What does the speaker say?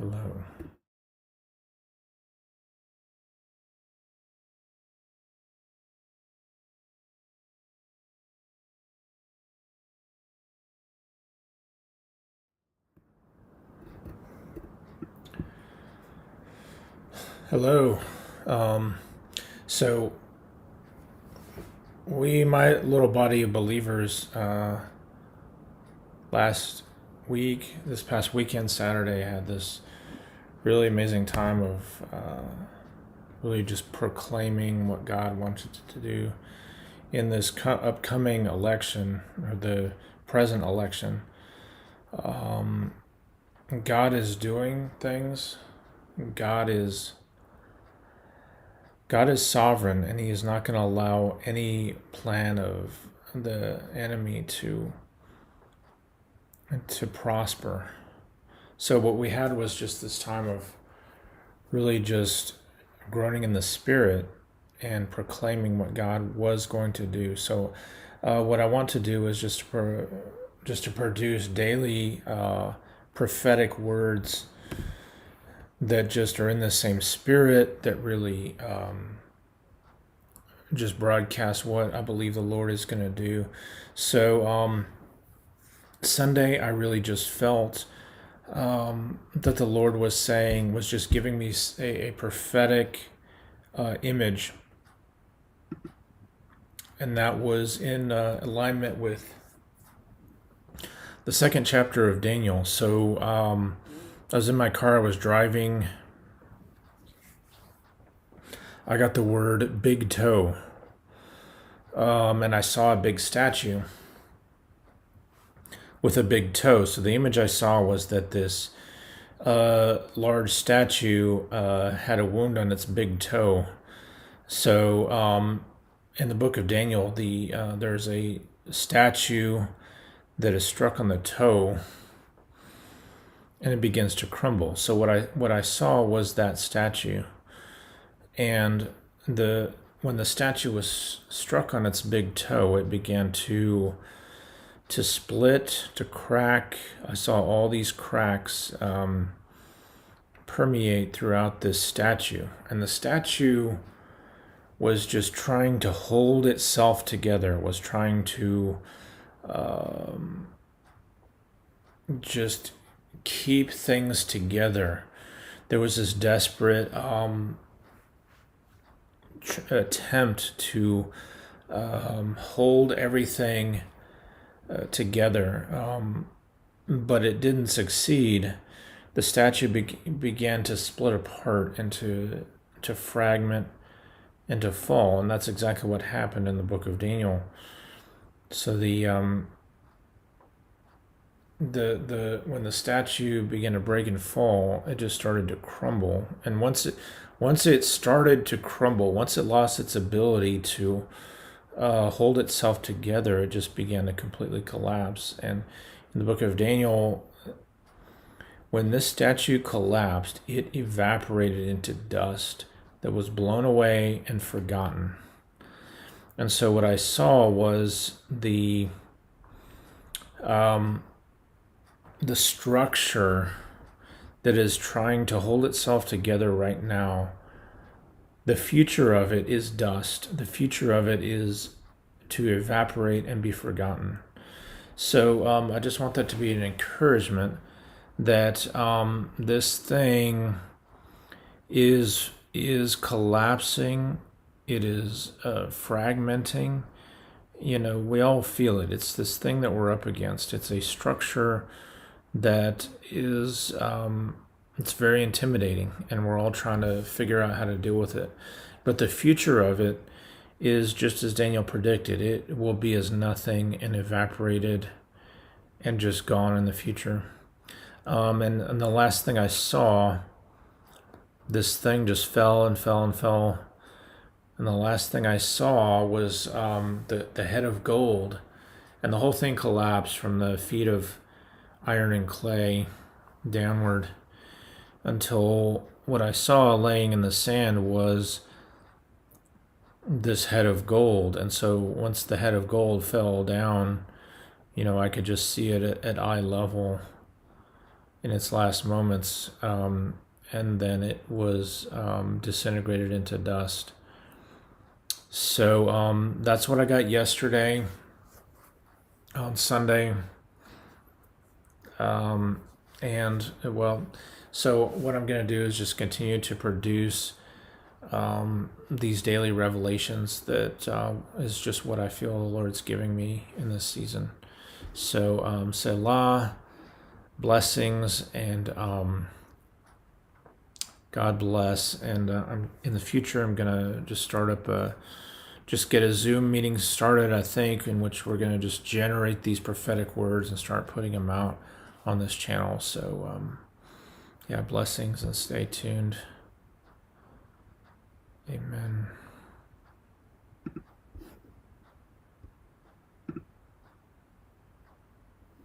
Hello. Hello. Um, so my little body of believers, this past weekend, Saturday, had this really amazing time of really just proclaiming what God wanted to do in this upcoming election, or the present election. God is doing things. God is God is sovereign, and He is not going to allow any plan of the enemy to prosper. So what we had was just this time of really just groaning in the spirit and proclaiming what God was going to do. So what I want to do is just to produce daily prophetic words that just are in the same spirit, that really just broadcast what I believe the Lord is going to do. So Sunday, I really just felt that the Lord was just giving me a prophetic image, and that was in alignment with the second chapter of Daniel. So I was in my car, I was driving. I got the word big toe, and I saw a big statue with a big toe. So the image I saw was that this large statue had a wound on its big toe. So in the book of Daniel, there's a statue that is struck on the toe, and it begins to crumble. So what I saw was that statue, and when the statue was struck on its big toe, it began to split, to crack. I saw all these cracks permeate throughout this statue, and the statue was just trying to hold itself together, was trying to just keep things together. There was this desperate attempt to hold everything together, but it didn't succeed. The statue began to split apart to fragment and to fall, and that's exactly what happened in the book of Daniel. So the when the statue began to break and fall, it just started to crumble. And once it started to crumble, once it lost its ability to hold itself together, it just began to completely collapse. And in the book of Daniel, when this statue collapsed, it evaporated into dust that was blown away and forgotten. And so what I saw was the structure that is trying to hold itself together right now. The future of it is dust. The future of it is to evaporate and be forgotten. So I just want that to be an encouragement that this thing is collapsing. It is fragmenting. We all feel it. It's this thing that we're up against. It's a structure that is it's very intimidating, and we're all trying to figure out how to deal with it. But the future of it is just as Daniel predicted. It will be as nothing and evaporated and just gone in the future. And the last thing I saw, this thing just fell and fell and fell. And the last thing I saw was the head of gold, and the whole thing collapsed from the feet of iron and clay downward, until what I saw laying in the sand was this head of gold. And so once the head of gold fell down, I could just see it at eye level. in its last moments, and then it was disintegrated into dust. So that's what I got yesterday on Sunday. And well, so what I'm going to do is just continue to produce these daily revelations that is just what I feel the Lord's giving me in this season. So Selah, blessings, and God bless. And in the future, I'm going to just start up just get a Zoom meeting started, I think, in which we're going to just generate these prophetic words and start putting them out on this channel. So, yeah, blessings and stay tuned.